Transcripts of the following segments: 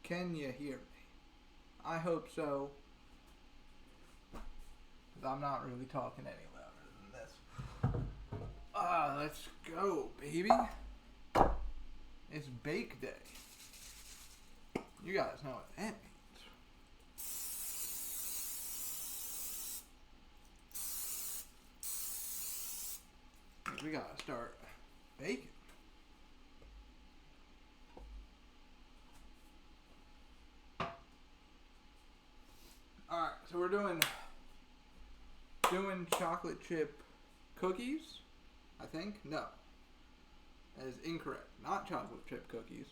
Can you hear me? I hope so. 'Cause I'm not really talking any louder than this. Let's go, baby. It's bake day. You guys know what that means. We gotta start baking. Alright, so we're doing chocolate chip cookies, I think. No. That is incorrect. Not chocolate chip cookies.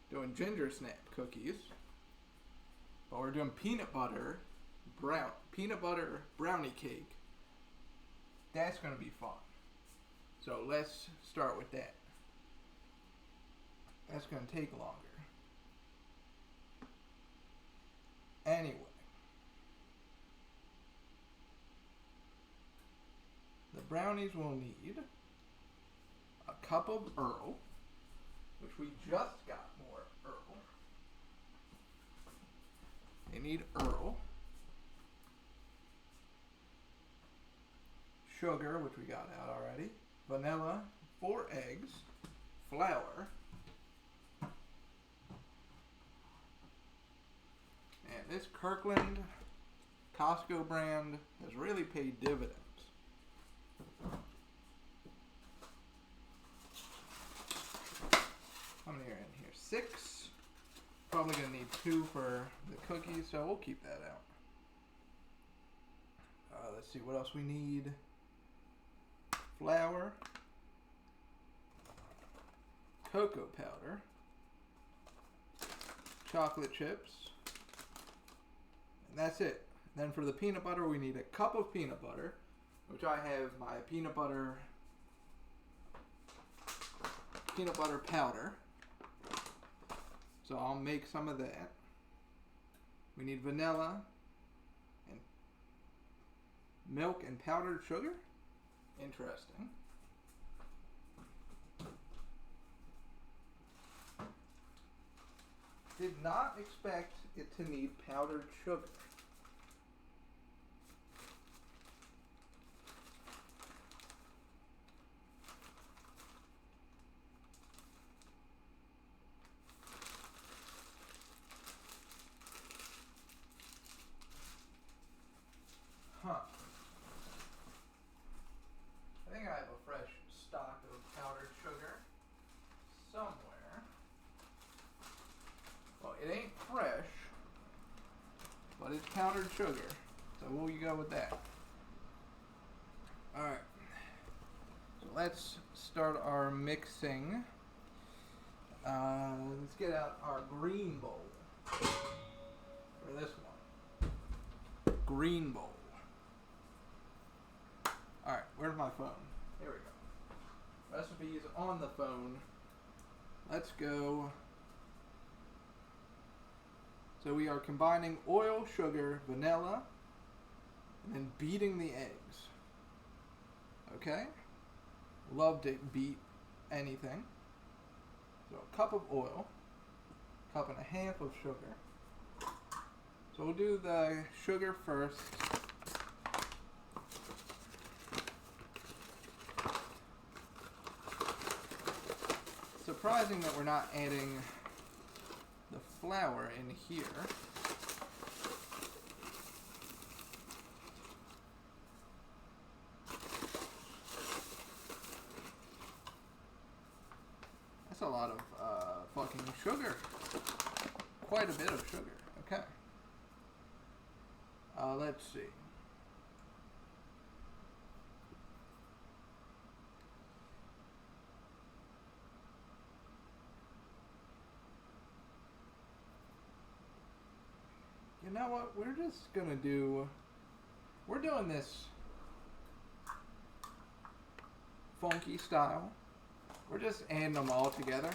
Doing ginger snap cookies. But we're doing peanut butter brownie cake. That's gonna be fun. So let's start with that. That's gonna take longer. Anyway. The brownies will need a cup of Earl, which we just got more Earl. They need Earl. Sugar, which we got out already. Vanilla, 4 eggs. Flour. And this Kirkland Costco brand has really paid dividends. How many are in here? 6. Probably gonna need 2 for the cookies, so we'll keep that out. Let's see what else we need. Flour, cocoa powder, chocolate chips, and that's it. And then for the peanut butter, we need a cup of peanut butter, which I have my peanut butter powder. So I'll make some of that. We need vanilla and milk and powdered sugar. Interesting. Did not expect it to need powdered sugar. Huh. I think I have a fresh stock of powdered sugar somewhere. Well, it ain't fresh, but it's powdered sugar. So we'll go with that. Alright. So let's start our mixing. Let's get out our green bowl for this one. Green bowl. Alright, where's my phone? Here we go. Recipes on the phone. Let's go. So we are combining oil, sugar, vanilla, and then beating the eggs. Okay? Love to beat anything. So a cup of oil, cup and a half of sugar. So we'll do the sugar first. Surprising that we're not adding the flour in here. That's a lot of fucking sugar. Quite a bit of sugar. Okay. Let's see. You know what? We're doing this funky style. We're just adding them all together.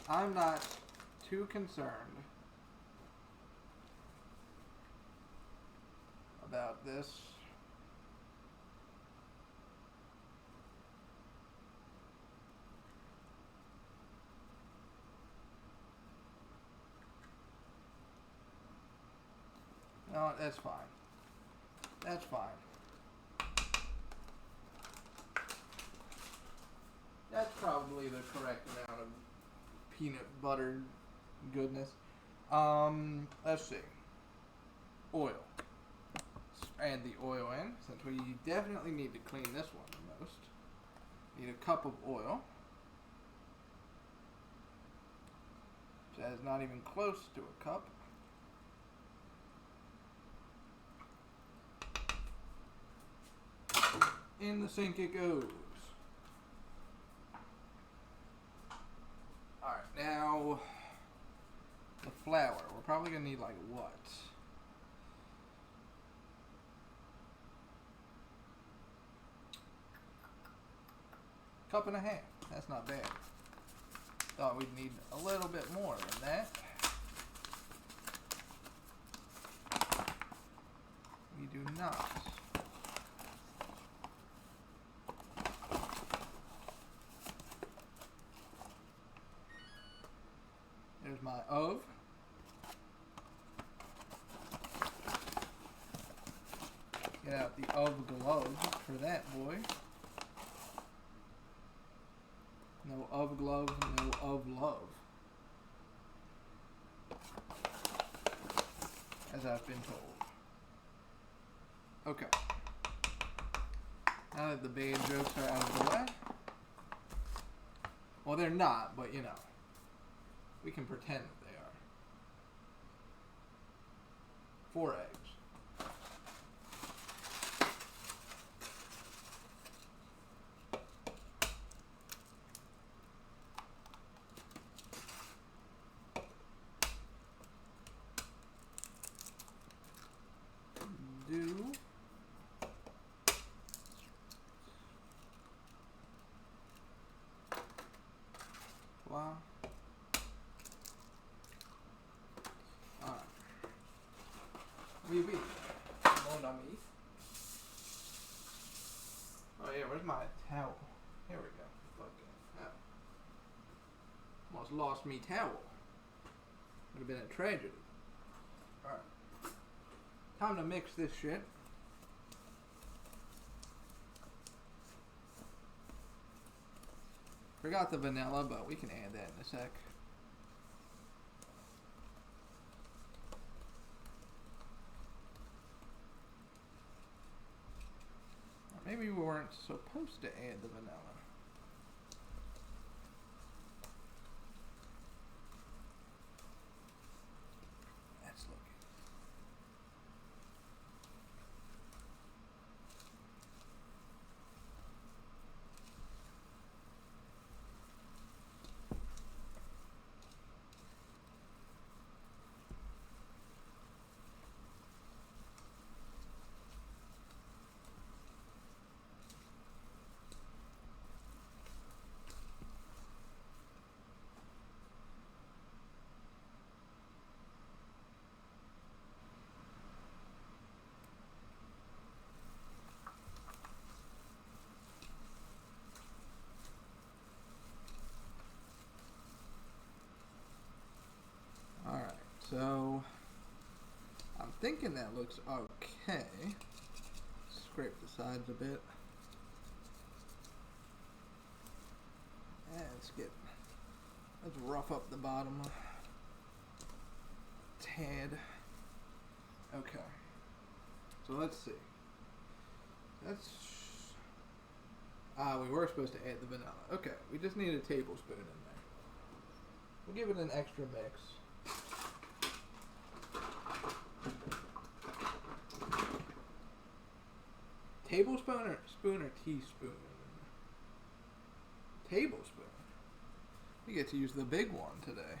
I'm not too concerned about this. what? That's fine. That's fine. That's probably the correct amount of peanut butter goodness. Let's see. Oil. Let's add the oil in, since we definitely need to clean this one the most. Need a cup of oil. That is not even close to a cup. In the sink it goes. Alright, now the flour. We're probably going to need like what? Cup and a half. That's not bad. Thought we'd need a little bit more than that. We do not. There's my of. Get out the of gloves for that boy. No of gloves, no of love. As I've been told. Okay. Now that the bad jokes are out of the way. Well, they're not, but you know. We can pretend that they are. 4 eggs. Wow. Alright. Oui, oui. Mon ami. Oh yeah, where's my towel? Here we go. Fucking hell. Almost lost me towel. Would have been a tragedy. Alright. Time to mix this shit. Forgot the vanilla, but we can add that in a sec. Or maybe we weren't supposed to add the vanilla. That's looking. So, I'm thinking that looks okay. Scrape the sides a bit. And let's rough up the bottom a tad. Okay. So let's see. We were supposed to add the vanilla. Okay, we just need a tablespoon in there. We'll give it an extra mix. Tablespoon or spoon or teaspoon? Tablespoon. We get to use the big one today.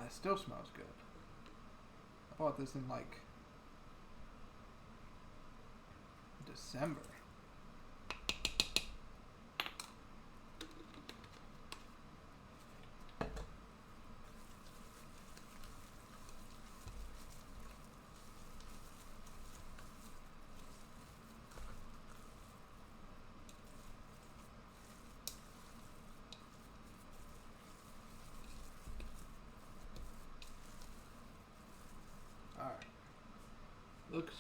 It still smells good. I bought this in like December.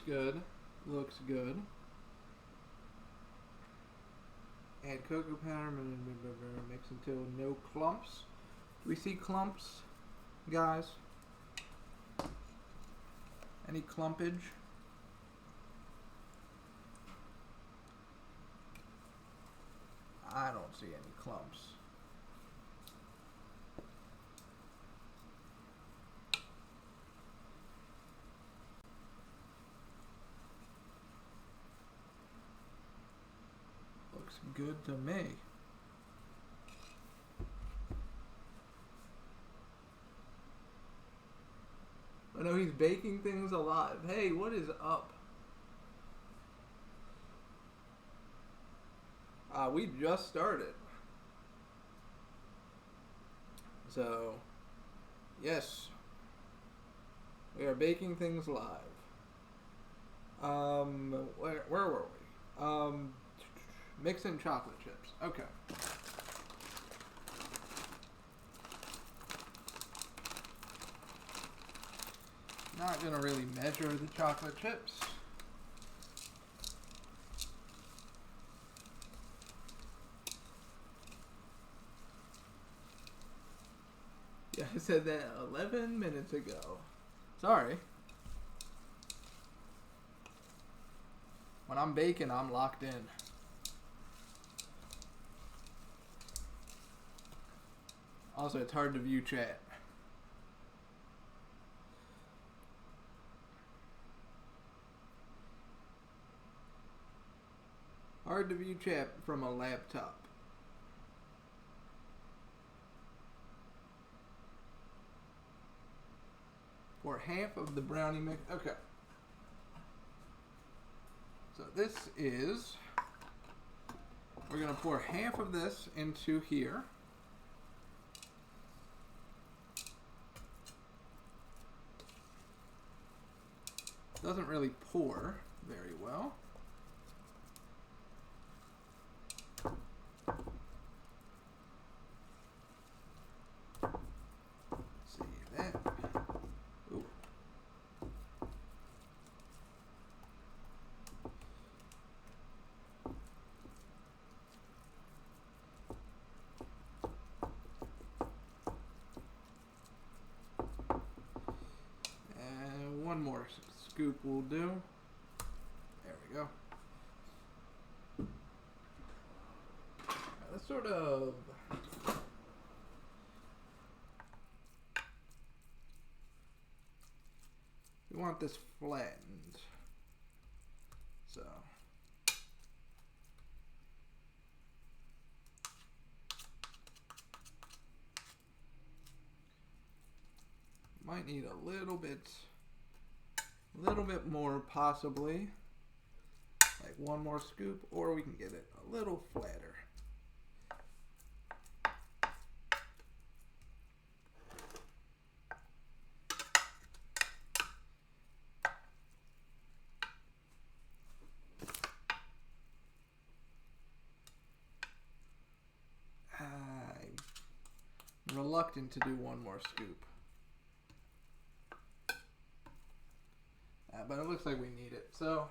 good. Looks good. Add cocoa powder, mix until no clumps. Do we see clumps, guys? Any clumpage? I don't see any clumps. Looks good to me. I know he's baking things alive. Hey, what is up? We just started. So, yes. We are baking things live. Where were we? Mixing chocolate chips. Okay. Not gonna really measure the chocolate chips. Yeah, I said that 11 minutes ago. Sorry. When I'm baking, I'm locked in. Also, it's hard to view chat. Hard to view chat from a laptop. For half of the brownie mix. Okay. So this is, we're going to pour half of this into here. Doesn't really pour very well. See that? Ooh. And one more scoop will do. There we go. Let's sort of we want this flattened. So might need a little bit more possibly. Like one more scoop, or we can get it a little flatter. I'm reluctant to do one more scoop. But it looks like we need it. So,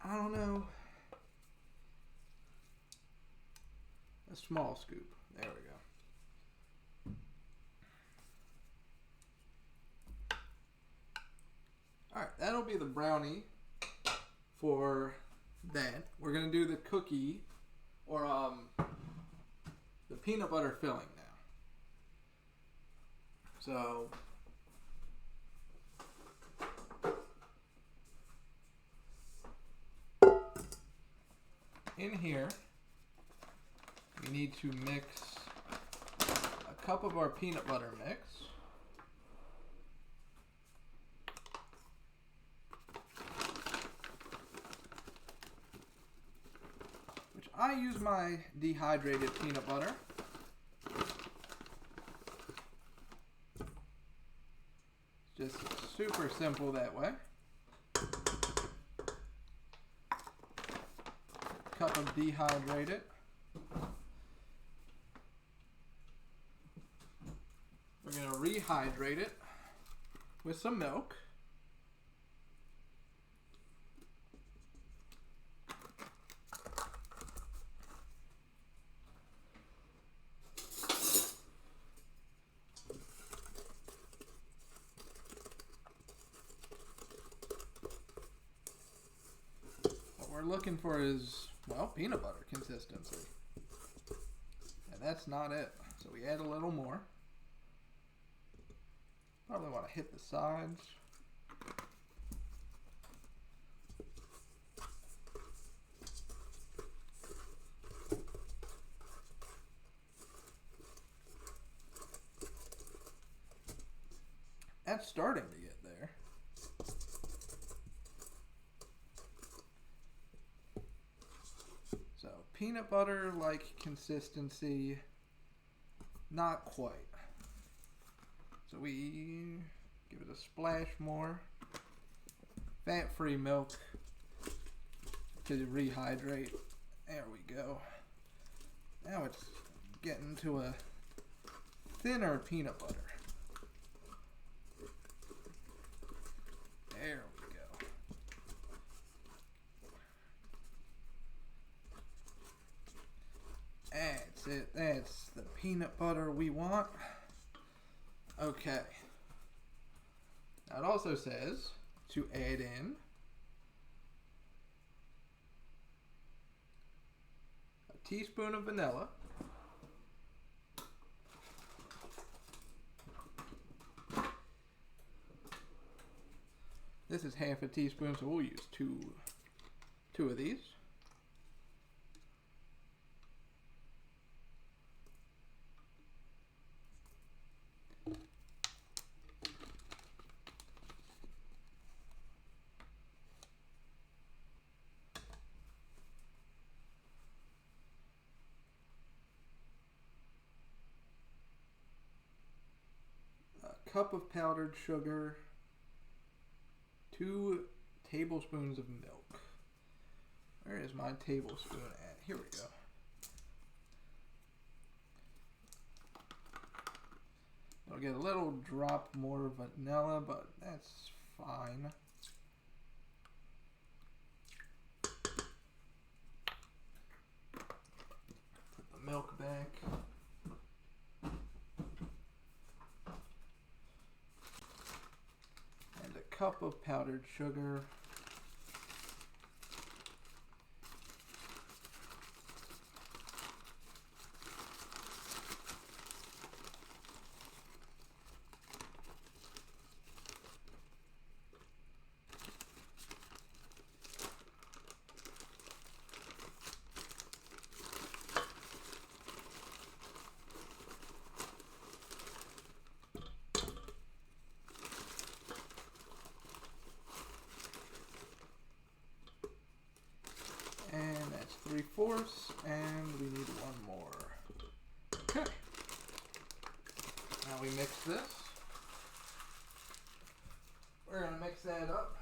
I don't know. A small scoop. There we go. Alright, that'll be the brownie for that. We're going to do the cookie, or the peanut butter filling now. So, in here, we need to mix a cup of our peanut butter mix. Which I use my dehydrated peanut butter. It's just super simple that way. Cup of dehydrated. We're going to rehydrate it with some milk. we're looking for is, well, peanut butter consistency. And that's not it. So we add a little more. Probably want to hit the sides. That's starting to get there. So peanut butter like consistency, not quite. So we give it a splash more. Fat-free milk to rehydrate. There we go. Now it's getting to a thinner peanut butter. There we go. That's it. That's the peanut butter we want. Okay. Now it also says to add in a teaspoon of vanilla. This is half a teaspoon, so we'll use two of these. A cup of powdered sugar. 2 tablespoons of milk. Where is my tablespoon at? Here we go. I'll get a little drop more vanilla, but that's fine. Put the milk back. Cup of powdered sugar. And that's 3/4, and we need one more. Okay. Now we mix this. We're gonna mix that up.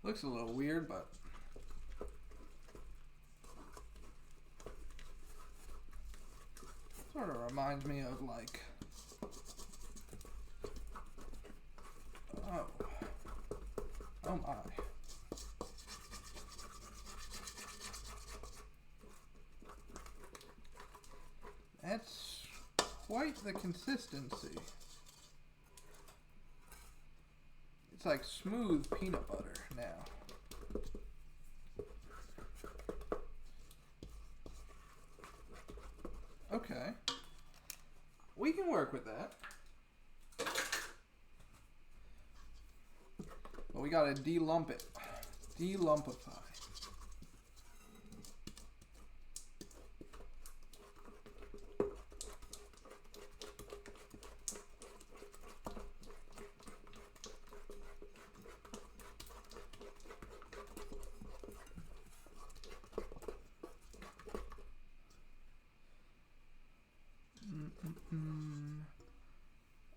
Looks a little weird, but sort of reminds me of like, oh my. That's quite the consistency. It's like smooth peanut butter now. Okay. We can work with that. But we gotta de-lump it. De-lumpify.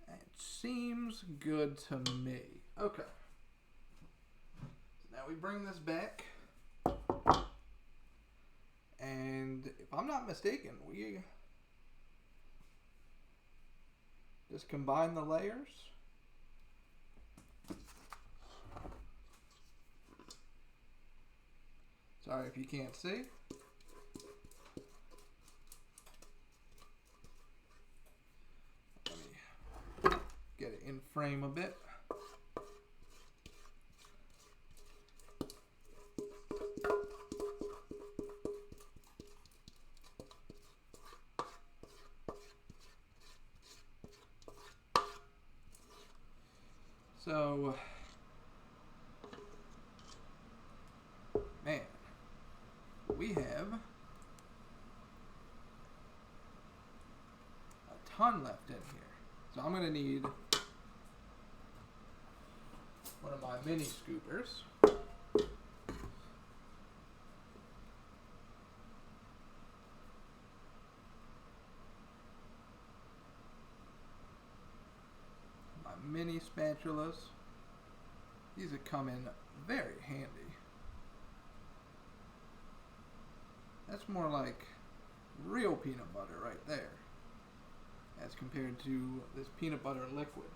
It seems good to me. Okay. So now we bring this back. And if I'm not mistaken, we just combine the layers. Sorry if you can't see. Let me get it in frame a bit. So, man, we have a ton left in here. So I'm going to need one of my mini scoopers. My mini spatulas. These would come in very handy. That's more like real peanut butter right there, as compared to this peanut butter liquid.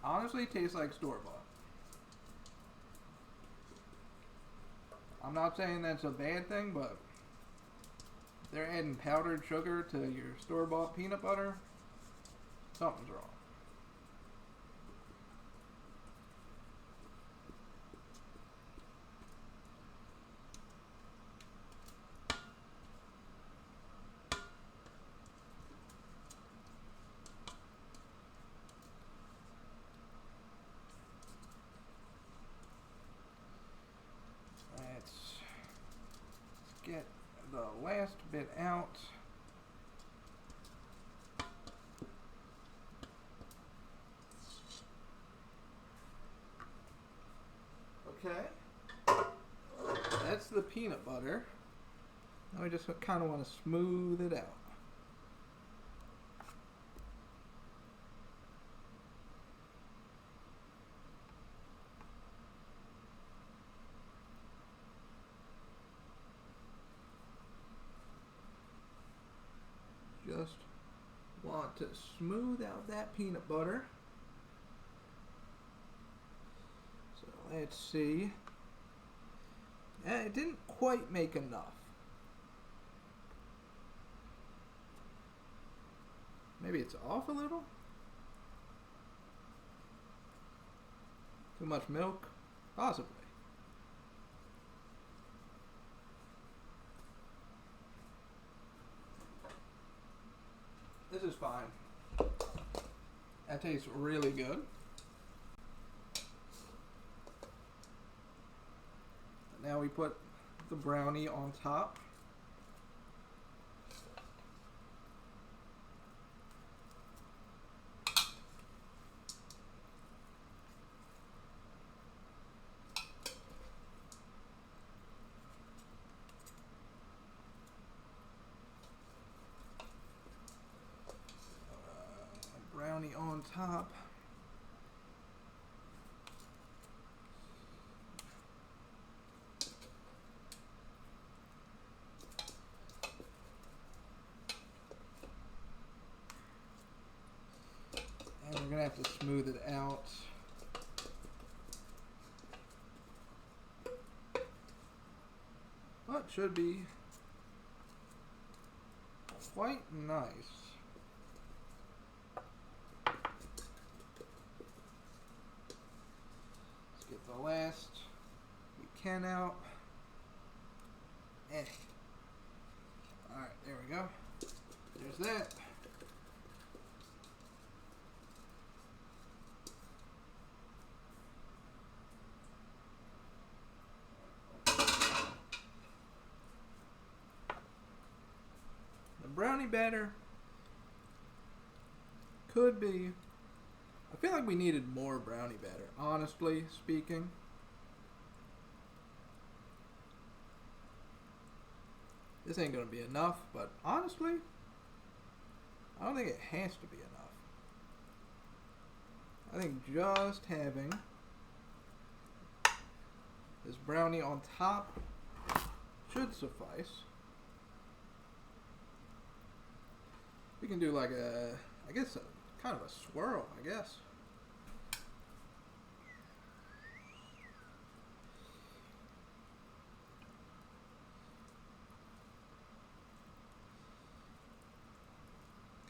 Honestly, it tastes like store-bought. I'm not saying that's a bad thing, but if they're adding powdered sugar to your store-bought peanut butter, something's wrong. Let's get the last bit out. Okay, that's the peanut butter. Now we just kind of want to smooth it out. Just want to smooth out that peanut butter. So let's see. It didn't quite make enough. Maybe it's off a little? Too much milk? Possibly. This is fine. That tastes really good. Now we put the brownie on top. Brownie on top. And we're gonna have to smooth it out. But should be quite nice. Let's get the last we can out. Alright, there we go. There's that. The brownie batter could be... I feel like we needed more brownie batter, honestly speaking. This ain't gonna be enough, but honestly, I don't think it has to be enough. I think just having this brownie on top should suffice. We can do like a, I guess, kind of a swirl, I guess.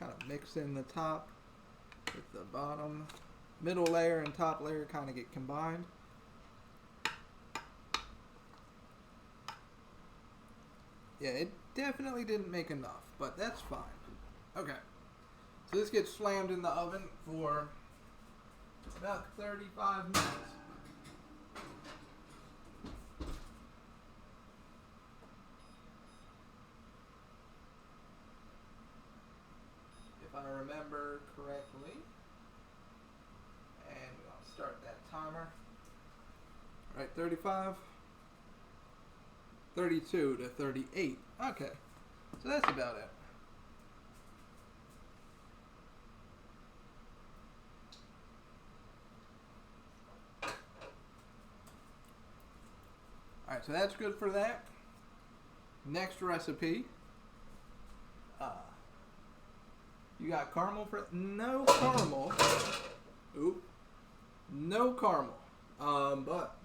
Kind of mix in the top with the bottom. Middle layer and top layer kind of get combined. Yeah, it definitely didn't make enough, but that's fine. Okay. So this gets slammed in the oven for about 35 minutes. If I remember correctly. And I'll start that timer. Alright, 35, 32 to 38. Okay, so that's about it. Alright, so that's good for that. Next recipe. You got caramel for... No caramel. Oop. No caramel. But...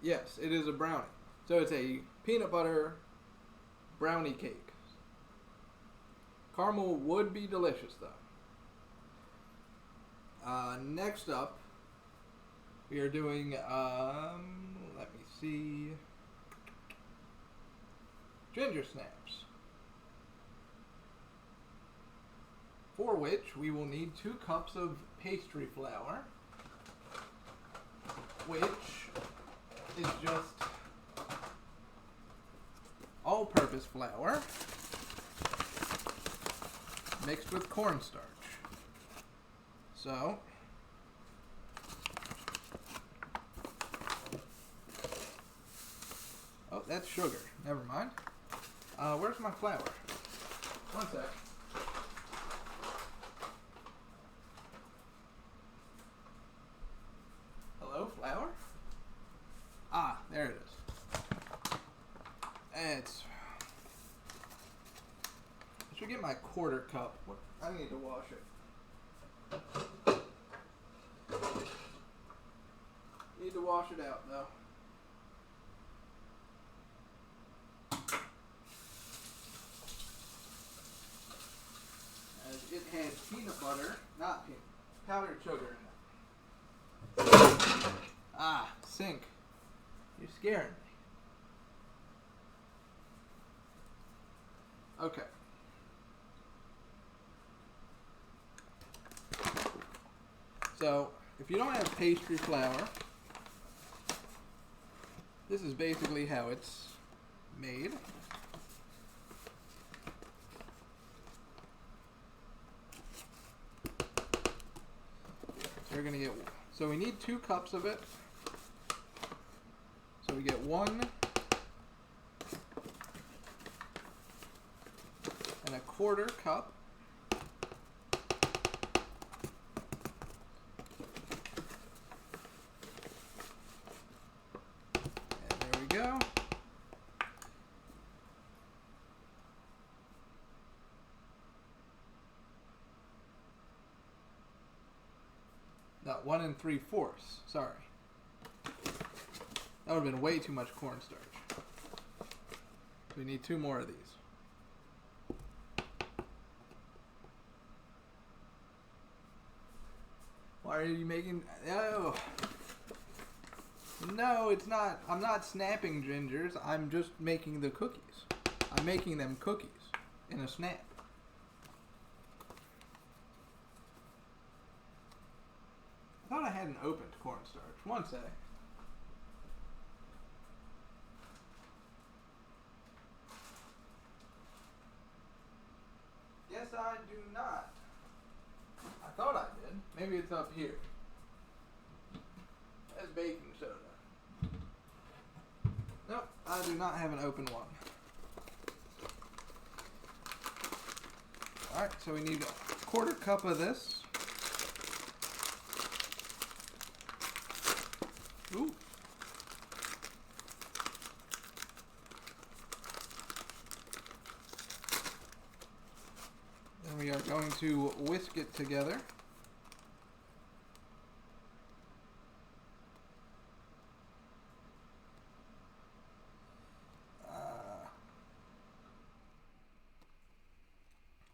Yes, it is a brownie. So it's a peanut butter brownie cake. Caramel would be delicious, though. Next up, we are doing, let me see, ginger snaps. For which we will need 2 cups of pastry flour, which is just all-purpose flour mixed with cornstarch. So, oh, that's sugar. Never mind. Where's my flour? One sec. Hello, flour? Ah, there it is. It's... I should get my quarter cup. I need to wash it. Need to wash it out, though. As it had peanut butter, not peanut, powdered sugar in it. Ah, sink. You're scaring me. Okay. So, if you don't have pastry flour, this is basically how it's made. So we're gonna get, so we need 2 cups of it. So we get 1 and a quarter cup. And there we go. Not 1 3/4. Sorry. That would have been way too much cornstarch. We need 2 more of these. Why are you making... Oh. No, it's not. I'm not snapping gingers. I'm just making the cookies. I'm making them cookies in a snap. I thought I hadn't opened cornstarch. One sec. Yes, I do not. I thought I did. Maybe it's up here. That's baking soda. Nope, I do not have an open one. Alright, so we need a quarter cup of this. Ooh. Then we are going to whisk it together.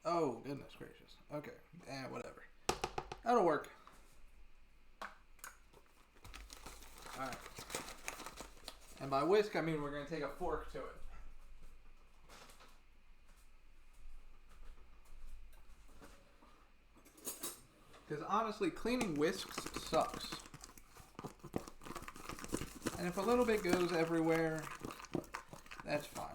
Oh, goodness gracious. Okay, whatever. That'll work. Alright. And by whisk, I mean we're going to take a fork to it. Because honestly, cleaning whisks sucks. And if a little bit goes everywhere, that's fine.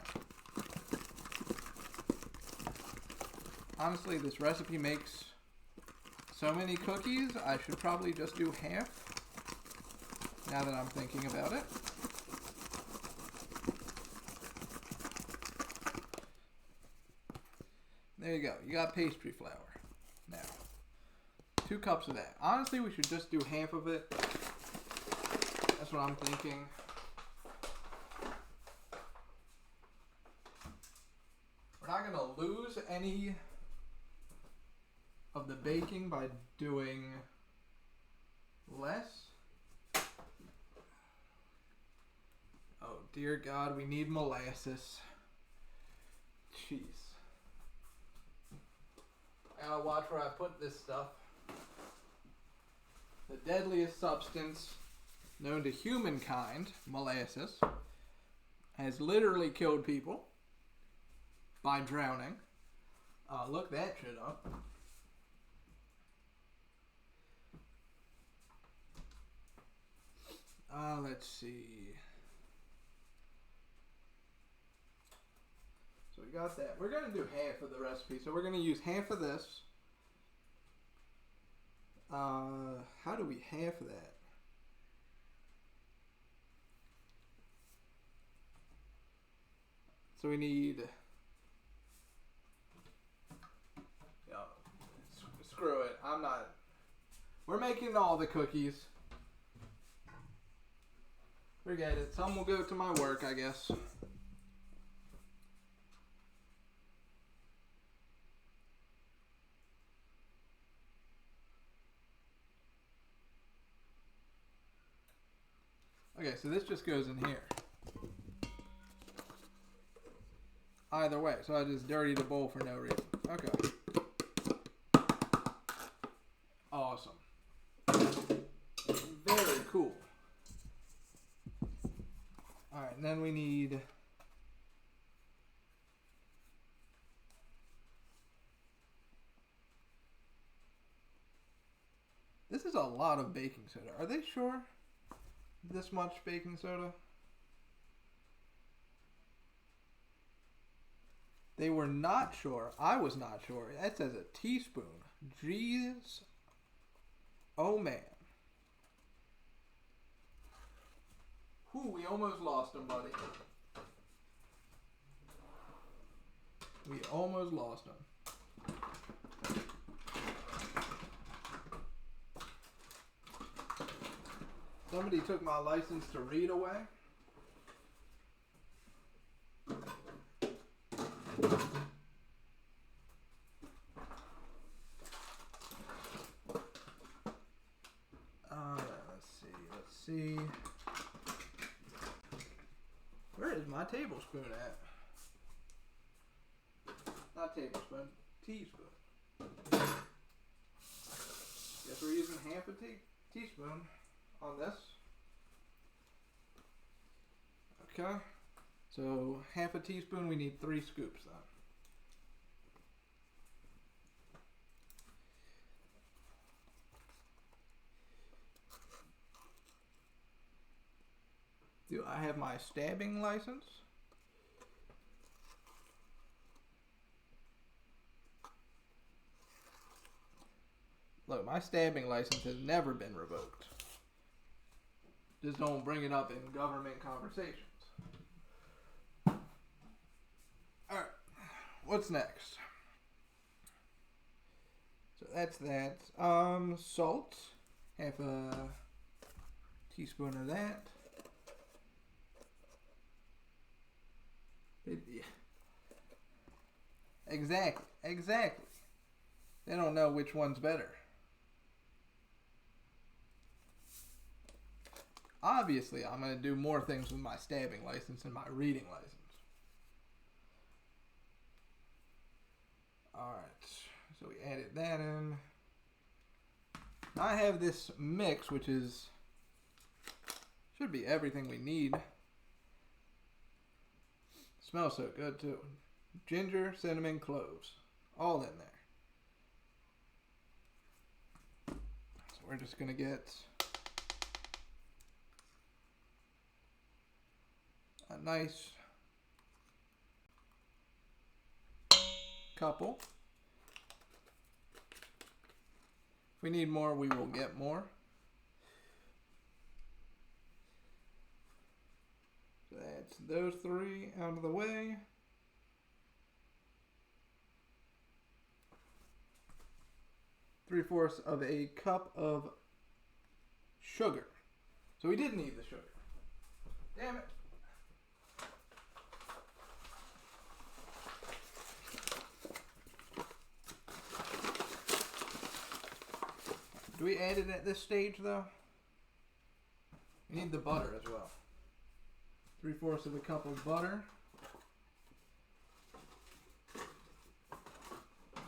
Honestly, this recipe makes so many cookies, I should probably just do half, now that I'm thinking about it. There you go. You got pastry flour. Now, 2 cups of that. Honestly, we should just do half of it. That's what I'm thinking. We're not going to lose any of the baking by doing less. Oh, dear God, we need molasses. Jeez. I gotta watch where I put this stuff. The deadliest substance known to humankind, molasses, has literally killed people by drowning. Look that shit up. Let's see. So we got that. We're going to do half of the recipe. So we're going to use half of this. How do we half that? So we need... Screw it. I'm not... We're making all the cookies. Forget it. Some will go to my work, I guess. Okay, so this just goes in here. Either way, so I just dirty the bowl for no reason. Okay. Awesome. Very cool. Alright, and then we need... This is a lot of baking soda. Are they sure? This much baking soda? They were not sure. I was not sure. That says a teaspoon. Jeez. Oh man. Whew, we almost lost him, buddy. We almost lost him. Somebody took my license to read away. Let's see. Where is my tablespoon at? Not tablespoon, teaspoon. Guess we're using half a teaspoon on this. Okay, so half a teaspoon, we need 3 scoops then. Do I have my stabbing license? Look, my stabbing license has never been revoked. Just don't bring it up in government conversations. Alright, what's next? So that's that. Salt. Half a teaspoon of that. Exactly. They don't know which one's better. Obviously, I'm going to do more things with my stabbing license than my reading license. Alright, so we added that in. Now I have this mix, which should be everything we need. Smells so good too. Ginger, cinnamon, cloves. All in there. we're just going to get a nice couple. If we need more, we will get more. So that's those three out of the way. Three-fourths of a cup of sugar. So we did need the sugar. Damn it. Do we add it at this stage though? We need the butter as well. Three-fourths of a cup of butter.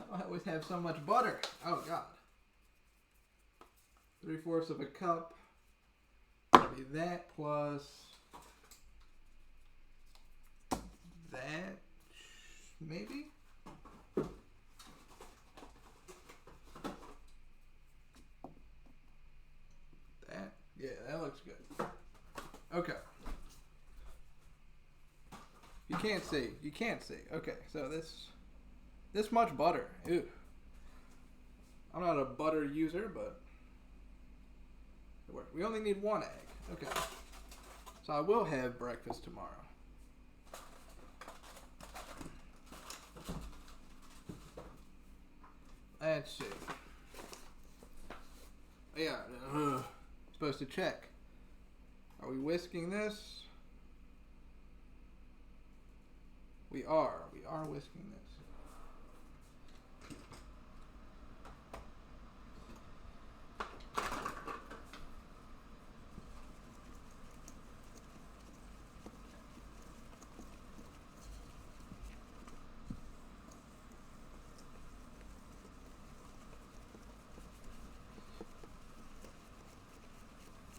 I always have so much butter. Oh God. Three-fourths of a cup. That'll be that plus that, maybe? That? Yeah, that looks good. Okay. You can't see. You can't see. Okay, so this much butter. Ew. I'm not a butter user, but it works. We only need one egg. Okay. So I will have breakfast tomorrow. Let's see. Yeah, supposed to check. Are we whisking this? We are. We are whisking this.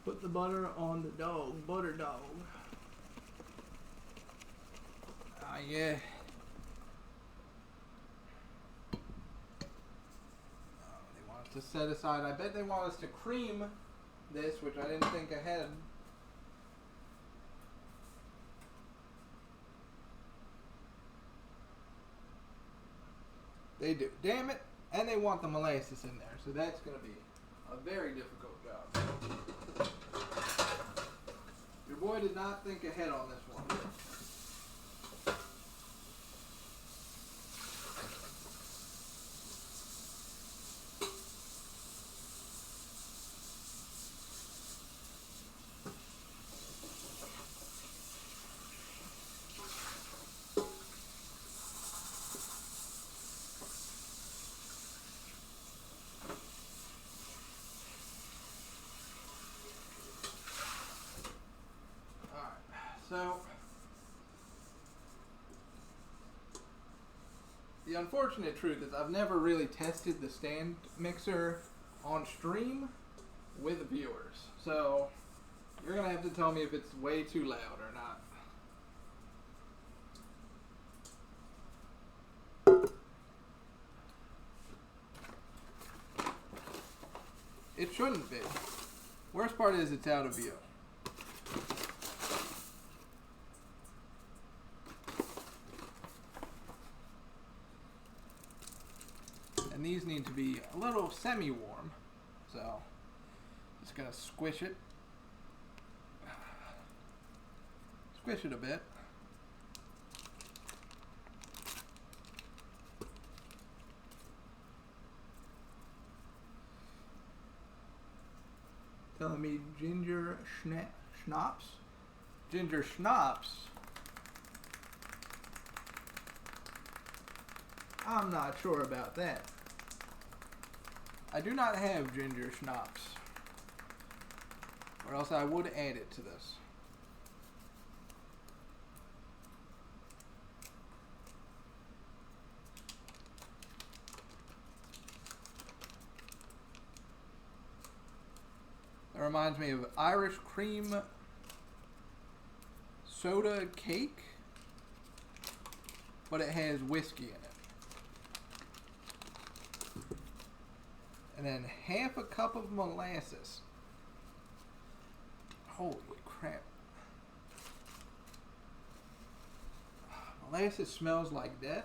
Put the butter on the dog. Butter dog. Ah, yeah. Oh, they want us to set aside. I bet they want us to cream this, which I didn't think ahead. They do. Damn it. And they want the molasses in there, so that's going to be a very difficult job. Your boy did not think ahead on this one. So, the unfortunate truth is I've never really tested the stand mixer on stream with viewers. So, you're going to have to tell me if it's way too loud or not. It shouldn't be. Worst part is it's out of view. And these need to be a little semi-warm, so just gonna squish it. Squish it a bit. Telling me ginger schnapps? Ginger schnapps? I'm not sure about that. I do not have ginger schnapps, or else I would add it to this. That reminds me of Irish cream soda cake, but it has whiskey in it. And then half a cup of molasses. Holy crap. Molasses smells like death.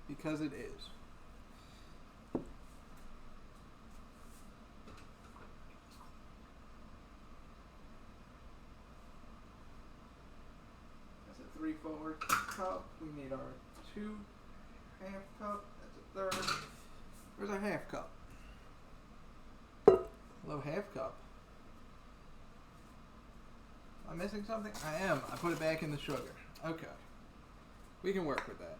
Because it is. That's a 3/4 cup. We need our 2 half cup. That's a third. Where's our half cup? Hello, half cup. Am I missing something? I am. I put it back in the sugar. Okay. We can work with that.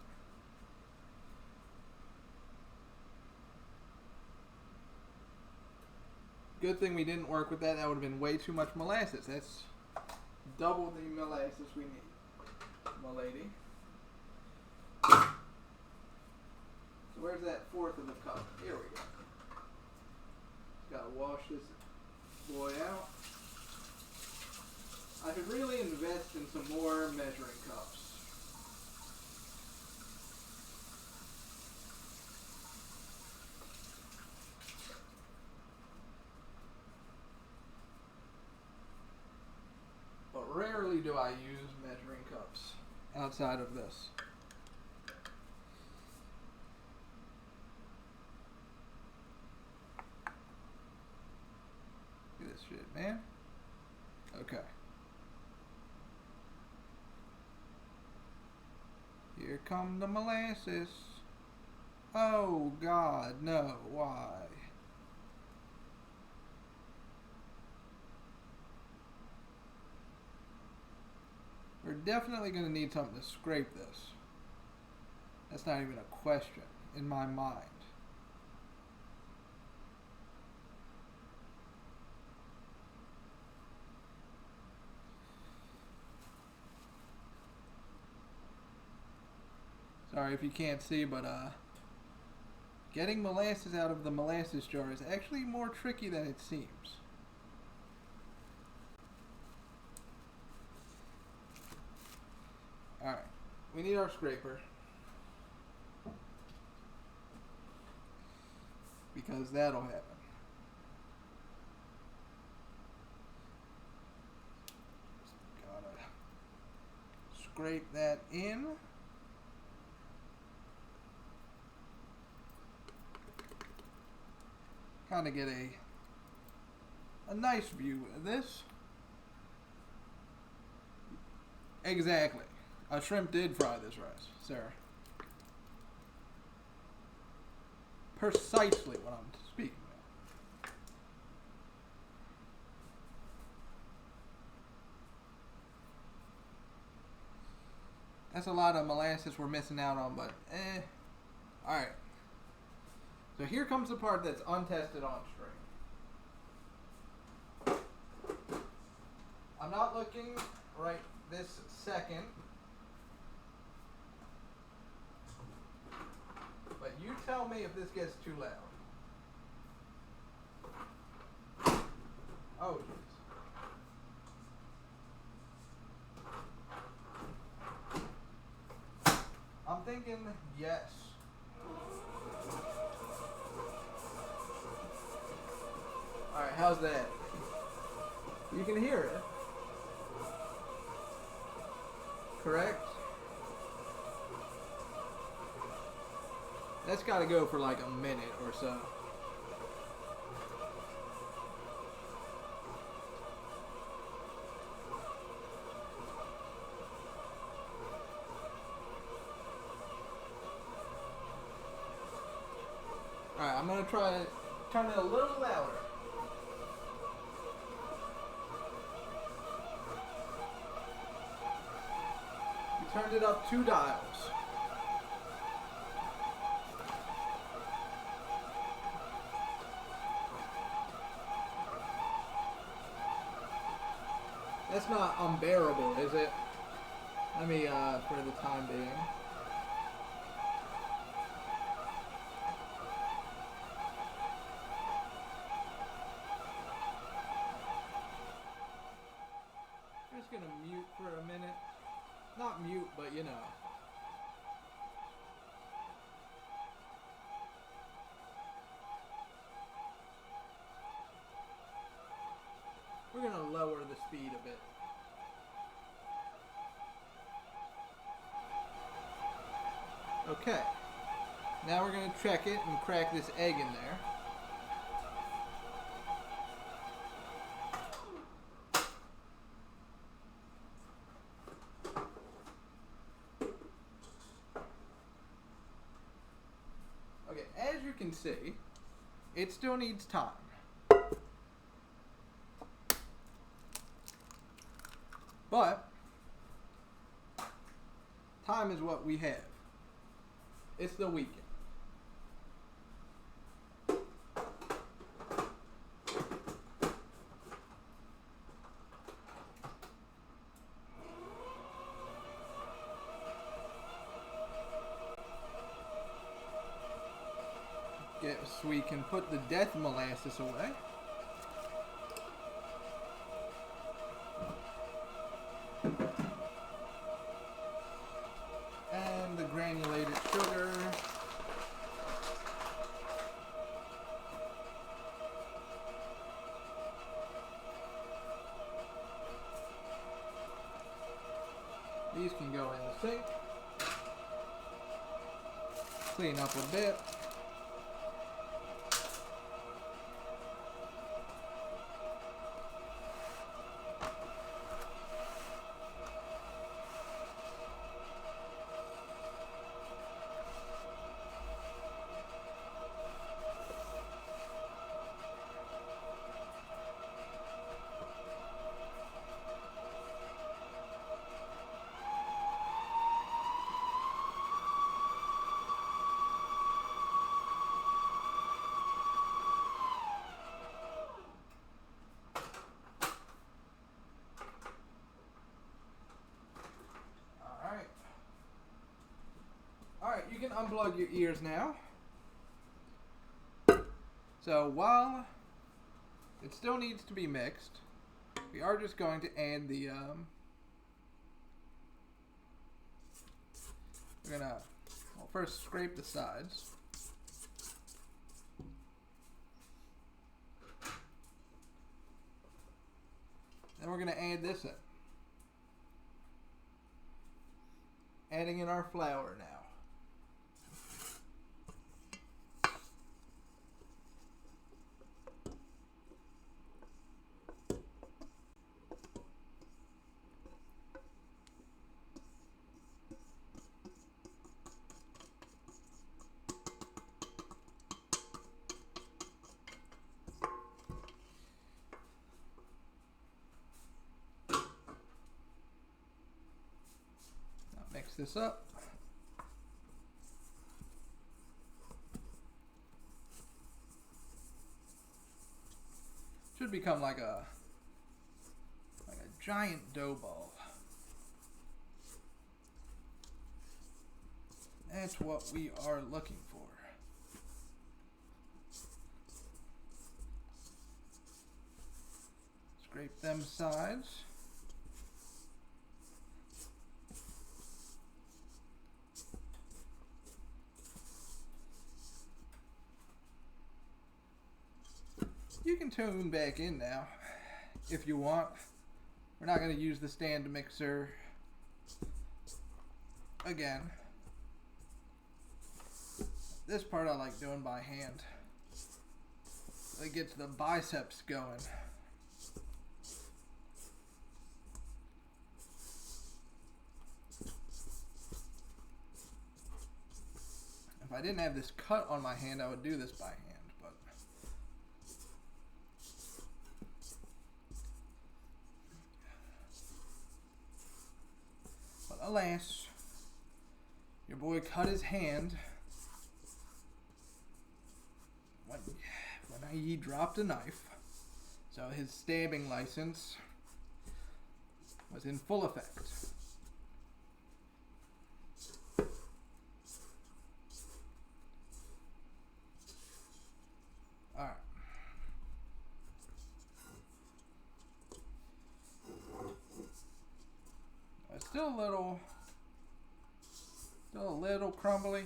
Good thing we didn't work with that. That would have been way too much molasses. That's double the molasses we need, my lady. So where's that fourth of the cup? Here we go. Gotta wash this boy out. I could really invest in some more measuring cups. But rarely do I use measuring cups outside of this. Look at this shit, man. Okay. Here come the molasses. Oh God, no, why? We're definitely going to need something to scrape this. That's not even a question in my mind. Sorry if you can't see, but getting molasses out of the molasses jar is actually more tricky than it seems. Alright, we need our scraper. Because that'll happen. Gotta scrape that in. Kind of get a nice view of this. Exactly. A shrimp did fry this rice, Sarah. Precisely what I'm speaking of. That's a lot of molasses we're missing out on, but Alright. So here comes the part that's untested on stream. I'm not looking right this second. But you tell me if this gets too loud. Oh, jeez. I'm thinking yes. Alright, how's that? You can hear it. Correct? That's got to go for like a minute or so. Alright, I'm going to try to turn it a little louder. You turned it up 2 dials. That's not unbearable, is it? Let me, for the time being. I'm just gonna mute for a minute. Not mute, but you know. Okay. Now we're going to check it and crack this egg in there. Okay, as you can see, it still needs time. But time is what we have. It's the weekend. Guess we can put the death molasses away. And the granulated sugar. These can go in the sink. Clean up a bit. Alright, you can unplug your ears now. So while it still needs to be mixed, we are just going to add the, we're gonna, well, first scrape the sides. Then we're gonna add this in. Adding in our flour now. Mix this up. Should become like a giant dough ball. That's what we are looking for. Scrape them sides. You can tune back in now if you want. We're not going to use the stand mixer again. This part I like doing by hand. It gets the biceps going. If I didn't have this cut on my hand, I would do this by hand. Alas, your boy cut his hand when he dropped a knife, so his stabbing license was in full effect. Alright. It's still a little crumbly,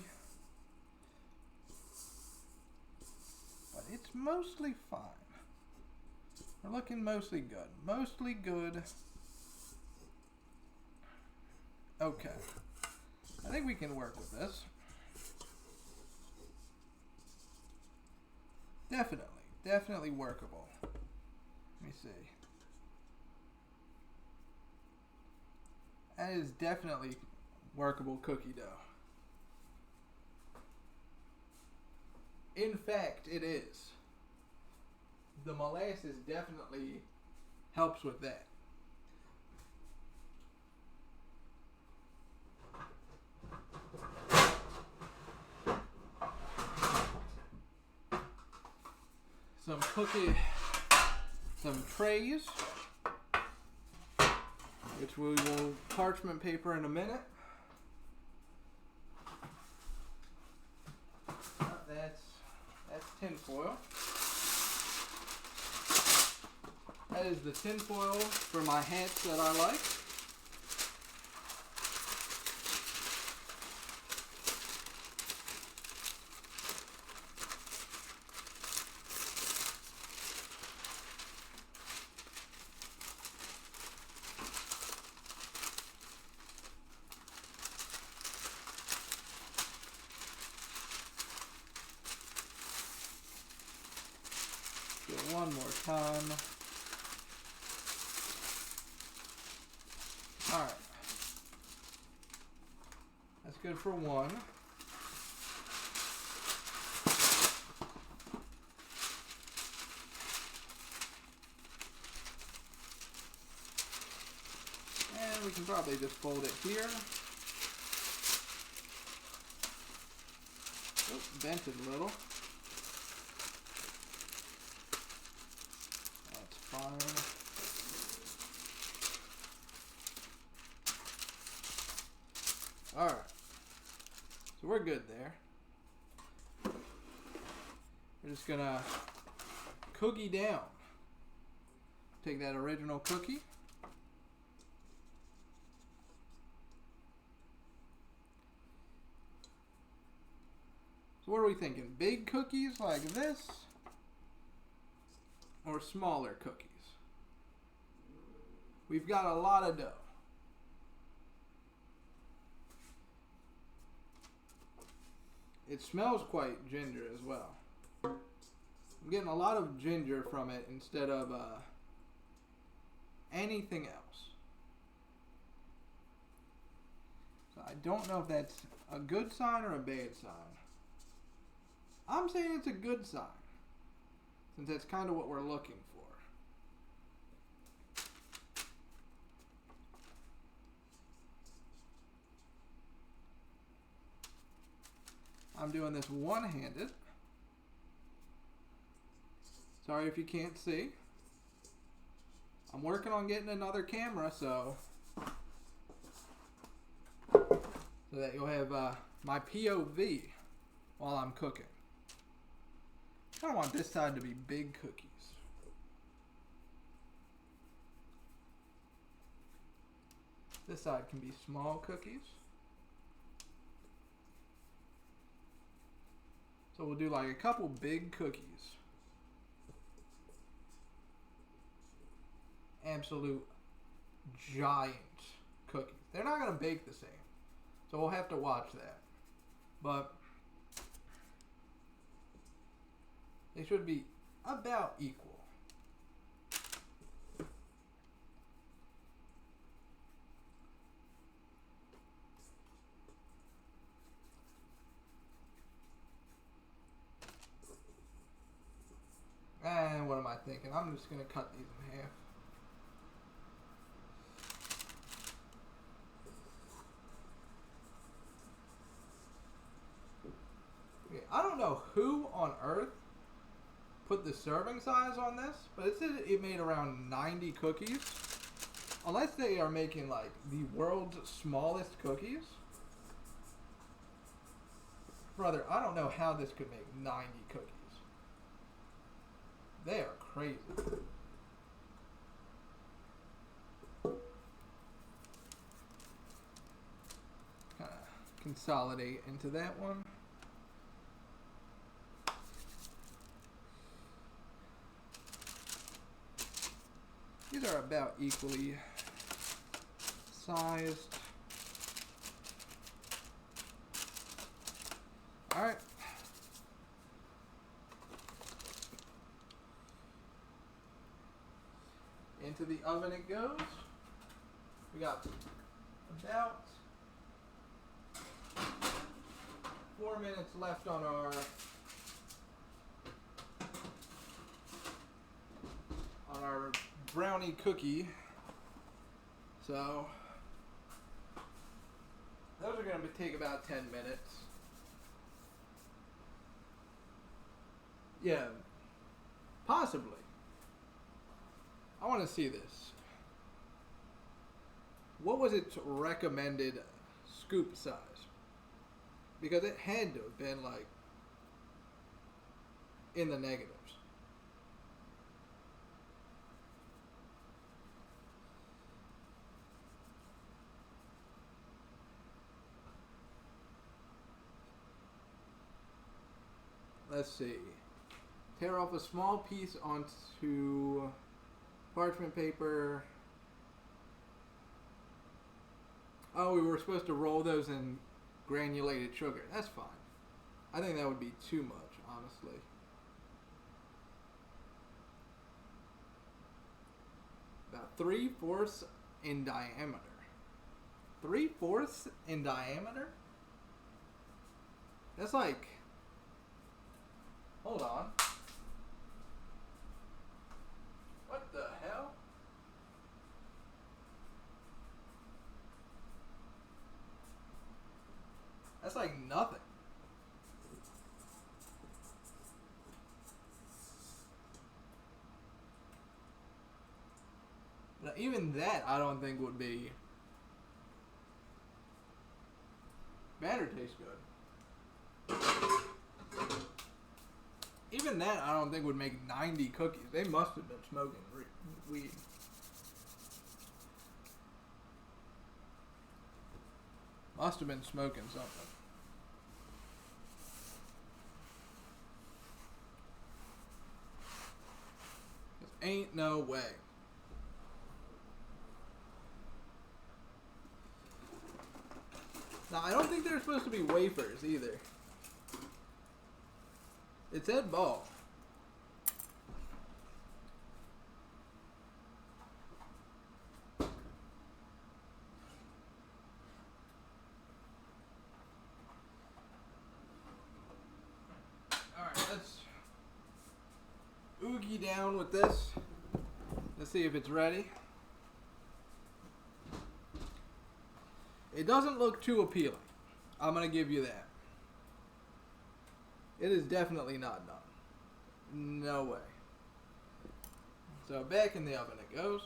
but it's mostly fine. We're looking mostly good. Mostly good. Okay. I think we can work with this. Definitely workable. Let me see. That is definitely workable cookie dough. In fact, it is. The molasses definitely helps with that. Some trays, which we will parchment paper in a minute. That's tin foil. That is the tin foil for my hats that I like. Do it one more time. Alright. That's good for one. And we can probably just fold it here. Oh, bent it a little. That's fine. Alright. So we're good there. We're just gonna cookie down. Take that original cookie. So what are we thinking? Big cookies like this? Or smaller cookies? We've got a lot of dough. It smells quite ginger as well. I'm getting a lot of ginger from it instead of anything else. So I don't know if that's a good sign or a bad sign. I'm saying it's a good sign, since that's kind of what we're looking for. I'm doing this one-handed. Sorry if you can't see. I'm working on getting another camera so that you'll have my POV while I'm cooking. I don't want this side to be big cookies. This side can be small cookies. So we'll do like a couple big cookies. Absolute giant cookies. They're not going to bake the same. So we'll have to watch that. But they should be about equal. And what am I thinking? I'm just going to cut these in half. Okay, I don't know who on earth put the serving size on this, but it said it made around 90 cookies. Unless they are making like the world's smallest cookies. Brother, I don't know how this could make 90 cookies. They are crazy. Kind of consolidate into that one. These are about equally sized. Alright. into the oven it goes. We got about 4 minutes left on our brownie cookie. So those are going to take about 10 minutes. Yeah, possibly. I want to see this. What was its recommended scoop size? Because it had to have been like in the negatives. Let's see. Tear off a small piece onto parchment paper. Oh, we were supposed to roll those in granulated sugar. That's fine. I think that would be too much, honestly. About 3/4 in diameter. 3/4 in diameter? That's like... Hold on. What the hell? That's like nothing. But even that, I don't think would be... Batter tastes good. Even that, I don't think would make 90 cookies. They must have been smoking weed. Must have been smoking something. Ain't no way. Now, I don't think they're supposed to be wafers either. It said ball. Alright, let's oogie down with this. Let's see if it's ready. It doesn't look too appealing. I'm going to give you that. It is definitely not done. No way. So back in the oven it goes.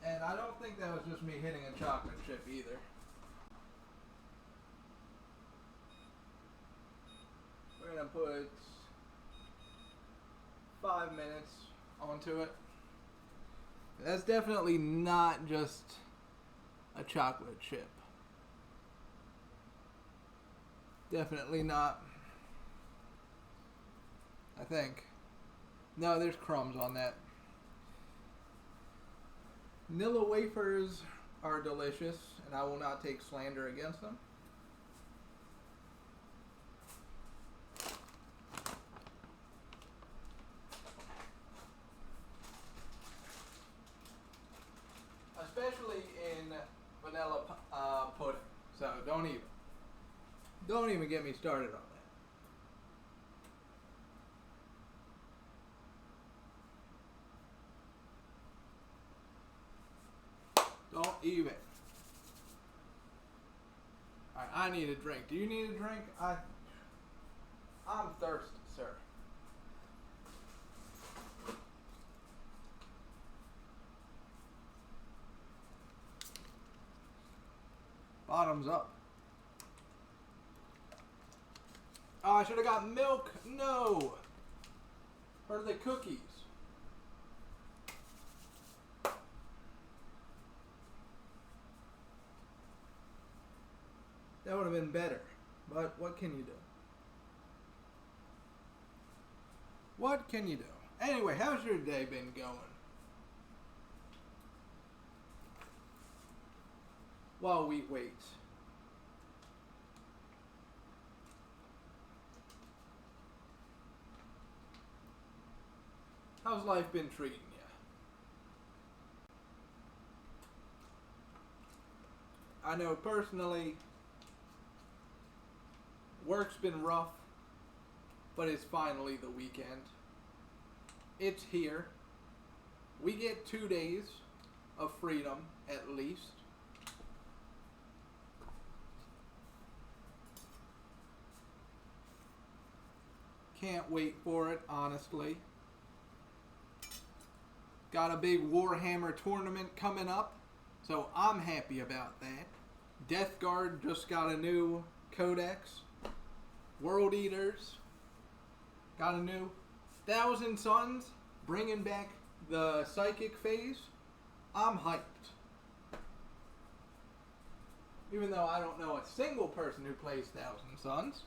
And I don't think that was just me hitting a chocolate chip either. We're going to put 5 minutes onto it. That's definitely not just a chocolate chip. Definitely not. I think. No, there's crumbs on that. Nilla wafers are delicious, and I will not take slander against them. Especially in vanilla pudding. So don't even get me started on that. Don't even. Alright, I need a drink. Do you need a drink? I'm thirsty, sir. Bottoms up. Oh, I should have got milk. No. Or the cookies. That would have been better. But what can you do? What can you do? Anyway, how's your day been going? While we wait. How's life been treating you? I know personally, work's been rough, but it's finally the weekend. It's here. We get 2 days of freedom, at least. Can't wait for it, honestly. Got a big Warhammer tournament coming up, so I'm happy about that. Death Guard just got a new codex. World Eaters got a new 1,000 Suns, bringing back the psychic phase. I'm hyped. Even though I don't know a single person who plays 1,000 Suns.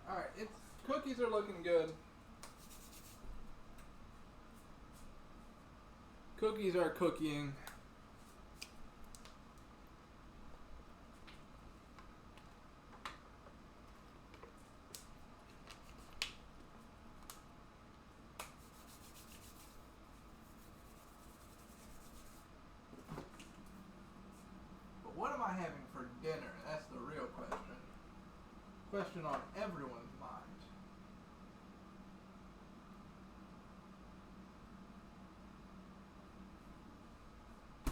Alright, cookies are looking good. Cookies are cookieing. But what am I having for dinner? That's the real question. Question on everyone's mind.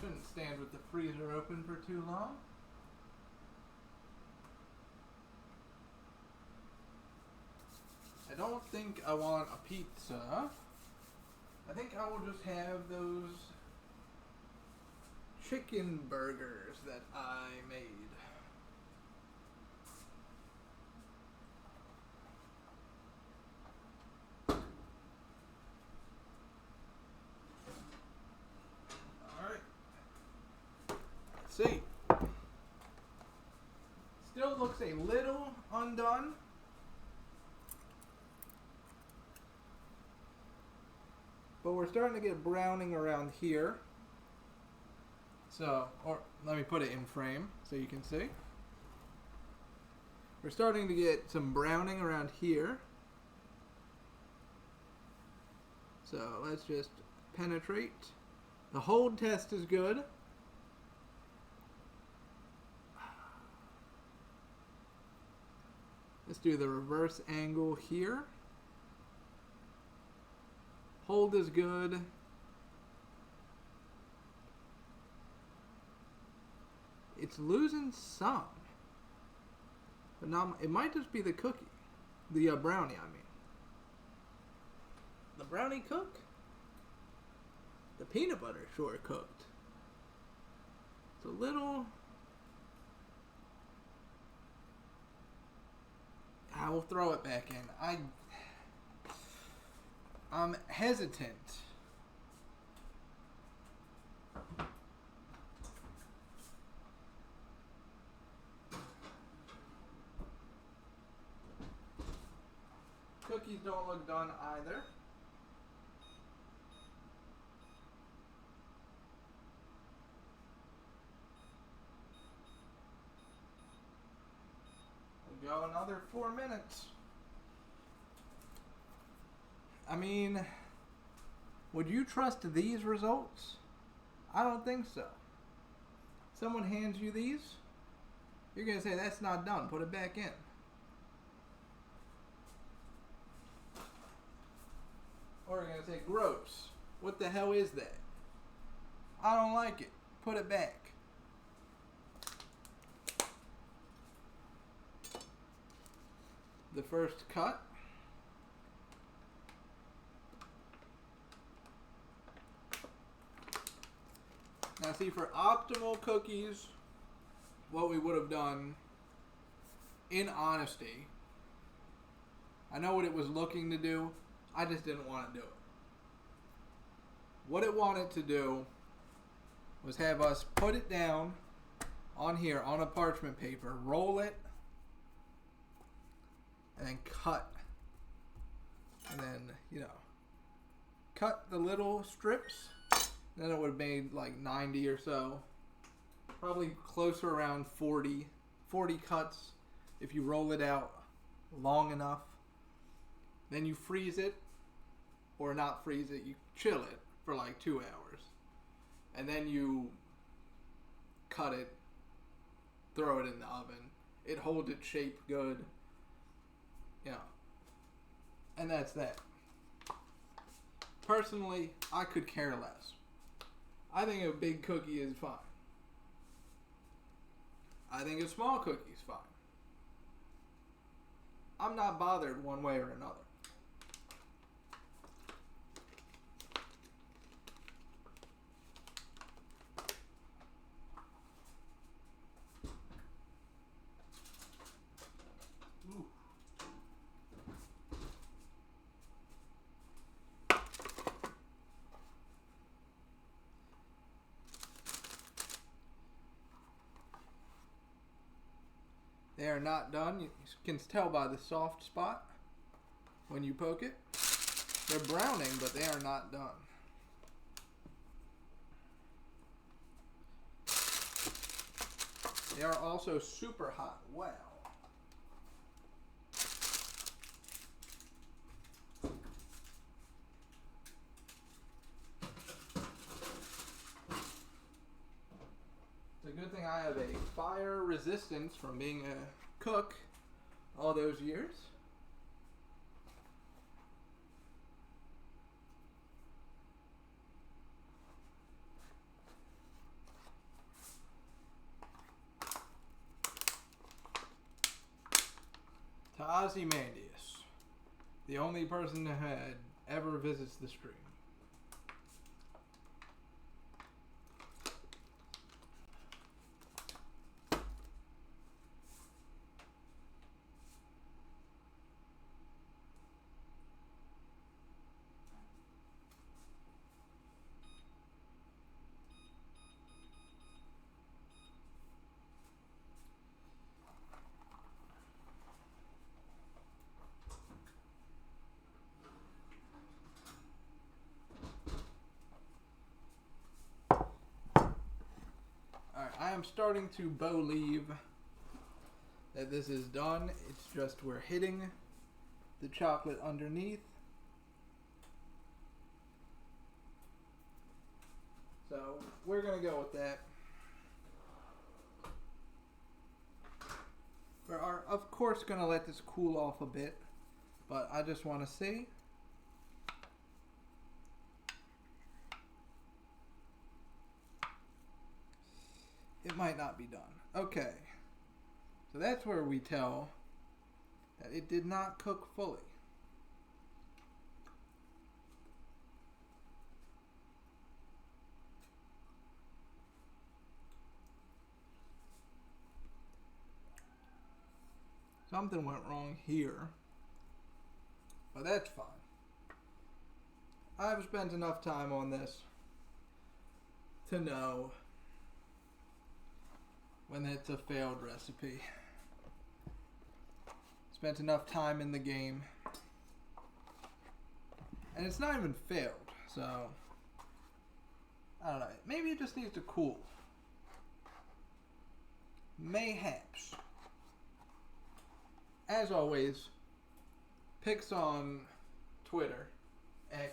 Shouldn't stand with the freezer open for too long. I don't think I want a pizza. I think I will just have those chicken burgers that I made. See, still looks a little undone, but we're starting to get browning around here. So, or let me put it in frame so you can see. We're starting to get some browning around here. So let's just penetrate. The hold test is good. Let's do the reverse angle here. Hold is good. It's losing some. But now it might just be the cookie. The brownie, I mean. The brownie cook? The peanut butter sure cooked. It's a little... I will throw it back in. I'm hesitant. Cookies don't look done either. Go another 4 minutes. I mean, would you trust these results? I don't think so. Someone hands you these, you're going to say, that's not done, put it back in. Or you're going to say, gross. What the hell is that? I don't like it. Put it back. The first cut. Now see, for optimal cookies, what we would have done, in honesty, I know what it was looking to do, I just didn't want to do it. What it wanted to do was have us put it down on here on a parchment paper, roll it, and then cut and then, you know, cut the little strips. Then it would have made like 90 or so. Probably closer around 40 cuts if you roll it out long enough. Then you freeze it, or not freeze it, you chill it for like 2 hours. And then you cut it, throw it in the oven. It holds its shape good. You know. And that's that. Personally, I could care less. I think a big cookie is fine. I think a small cookie is fine. I'm not bothered one way or another. Ooh. They are not done. You can tell by the soft spot when you poke it. They're browning, but they are not done. They are also super hot. Wow. It's a good thing I have a fire resistance from being a cook all those years. To Ozymandias, the only person that had ever visits the stream. I am starting to believe that this is done. It's just we're hitting the chocolate underneath. So we're going to go with that. We are, of course, going to let this cool off a bit, but I just want to see. It might not be done. Okay. So that's where we tell that it did not cook fully. Something went wrong here. But that's fine. I've spent enough time on this to know when it's a failed recipe. Spent enough time in the game. And it's not even failed, so I don't know. Maybe it just needs to cool. Mayhaps. As always, pics on Twitter, X,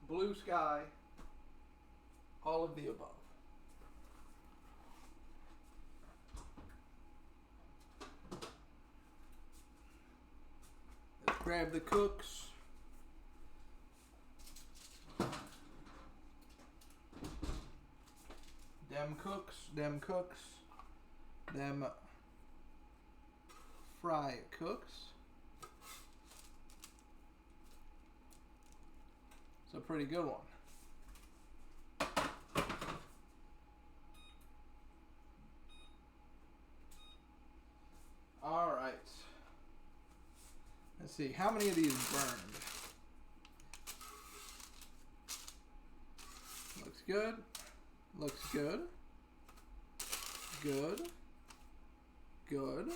Blue Sky, all of the above. Grab the cooks. Them cooks. Them fry cooks. It's a pretty good one. All right. Let's see, how many of these burned? Looks good. Looks good. Good. Good.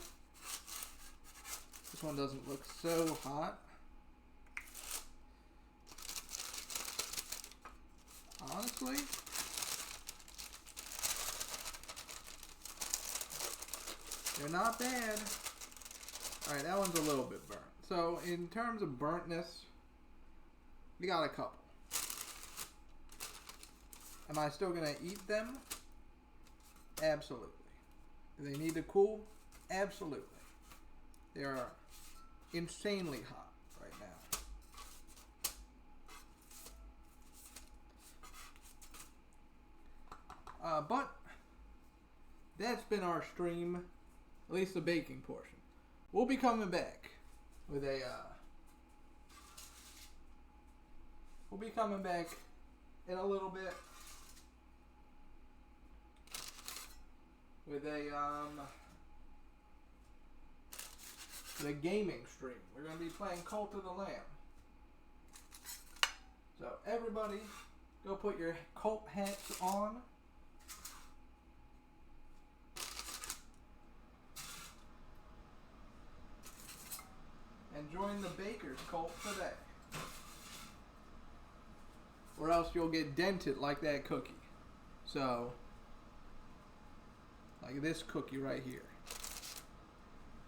This one doesn't look so hot. Honestly, they're not bad. Alright, that one's a little bit burnt. So, in terms of burntness, we got a couple. Am I still going to eat them? Absolutely. Do they need to cool? Absolutely. They are insanely hot right now. But that's been our stream, at least the baking portion. We'll be coming back with a we'll be coming back in a little bit with the gaming stream. We're going to be playing Cult of the Lamb. So everybody, go put your cult hats on. And join the baker's cult today. Or else you'll get dented like that cookie. So, like this cookie right here.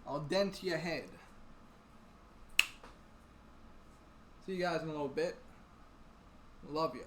I'll dent your head. See you guys in a little bit. Love you.